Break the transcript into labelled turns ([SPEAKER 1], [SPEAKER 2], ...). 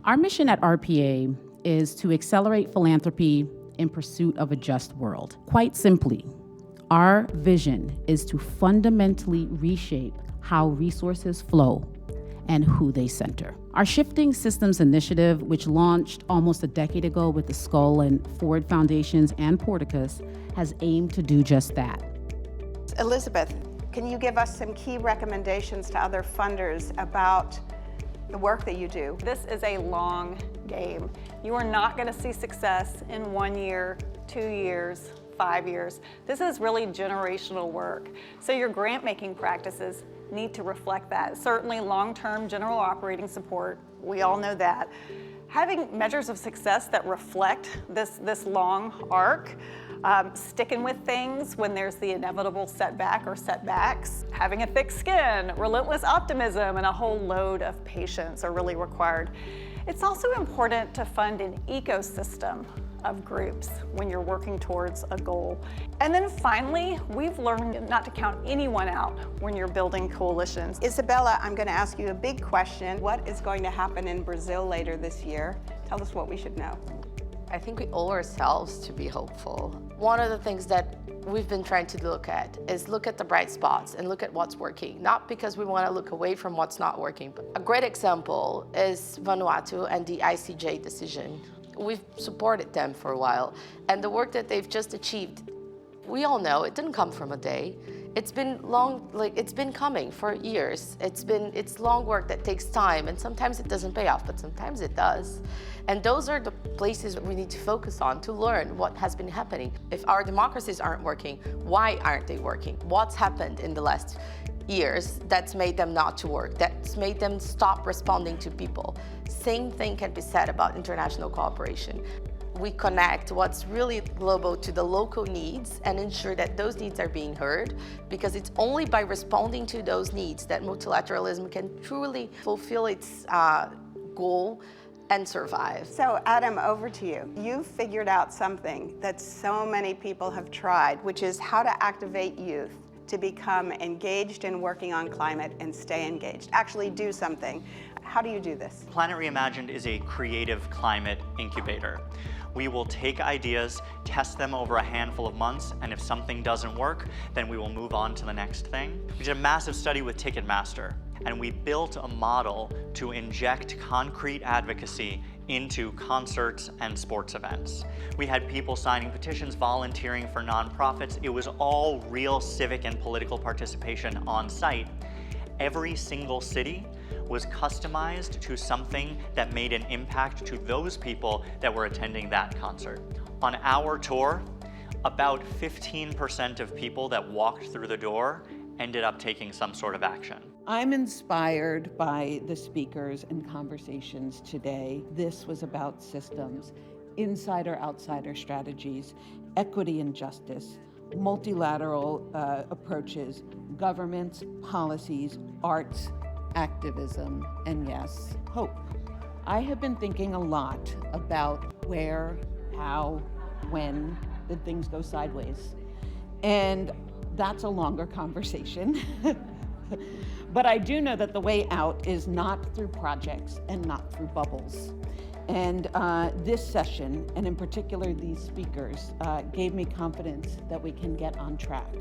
[SPEAKER 1] Our mission at RPA is to accelerate philanthropy in pursuit of a just world. Quite simply, our vision is to fundamentally reshape how resources flow and who they center. Our Shifting Systems initiative, which launched almost a decade ago with the Skull and Ford Foundations and Porticus, has aimed to do just that.
[SPEAKER 2] Elizabeth, can you give us some key recommendations to other funders about the work that you do?
[SPEAKER 3] This is a long game. You are not going to see success in 1 year, 2 years, 5 years. This is really generational work. So your grant making practices need to reflect that. Certainly long-term general operating support, we all know that. Having measures of success that reflect this long arc, sticking with things when there's the inevitable setback or setbacks, having a thick skin, relentless optimism, and a whole load of patience are really required. It's also important to fund an ecosystem of groups when you're working towards a goal. And then finally, we've learned not to count anyone out when you're building coalitions.
[SPEAKER 2] Isabela, I'm going to ask you a big question. What is going to happen in Brazil later this year? Tell us what we should know.
[SPEAKER 4] I think we owe ourselves to be hopeful. One of the things that we've been trying to look at is look at the bright spots and look at what's working, not because we want to look away from what's not working. But a great example is Vanuatu and the ICJ decision. We've supported them for a while, and the work that they've just achieved, we all know it didn't come from a day. It's been long, it's been coming for years. It's long work that takes time, and sometimes it doesn't pay off, but sometimes it does. And those are the places we need to focus on to learn what has been happening. If our democracies aren't working, why aren't they working? What's happened in the last years that's made them not to work, that's made them stop responding to people? Same thing can be said about international cooperation. We connect what's really global to the local needs and ensure that those needs are being heard, because it's only by responding to those needs that multilateralism can truly fulfill its goal and survive.
[SPEAKER 2] So Adam, over to you. You've figured out something that so many people have tried, which is how to activate youth to become engaged in working on climate and stay engaged, actually do something. How do you do this?
[SPEAKER 5] Planet Reimagined is a creative climate incubator. We will take ideas, test them over a handful of months, and if something doesn't work, then we will move on to the next thing. We did a massive study with Ticketmaster, and we built a model to inject concrete advocacy into concerts and sports events. We had people signing petitions, volunteering for nonprofits. It was all real civic and political participation on site. Every single city was customized to something that made an impact to those people that were attending that concert. On our tour, about 15% of people that walked through the door ended up taking some sort of action.
[SPEAKER 6] I'm inspired by the speakers and conversations today. This was about systems, insider-outsider strategies, equity and justice, multilateral approaches, governments, policies, arts, activism, and yes, hope. I have been thinking a lot about where, how, when did things go sideways. And that's a longer conversation. But I do know that the way out is not through projects and not through bubbles. And this session, and in particular these speakers, gave me confidence that we can get on track.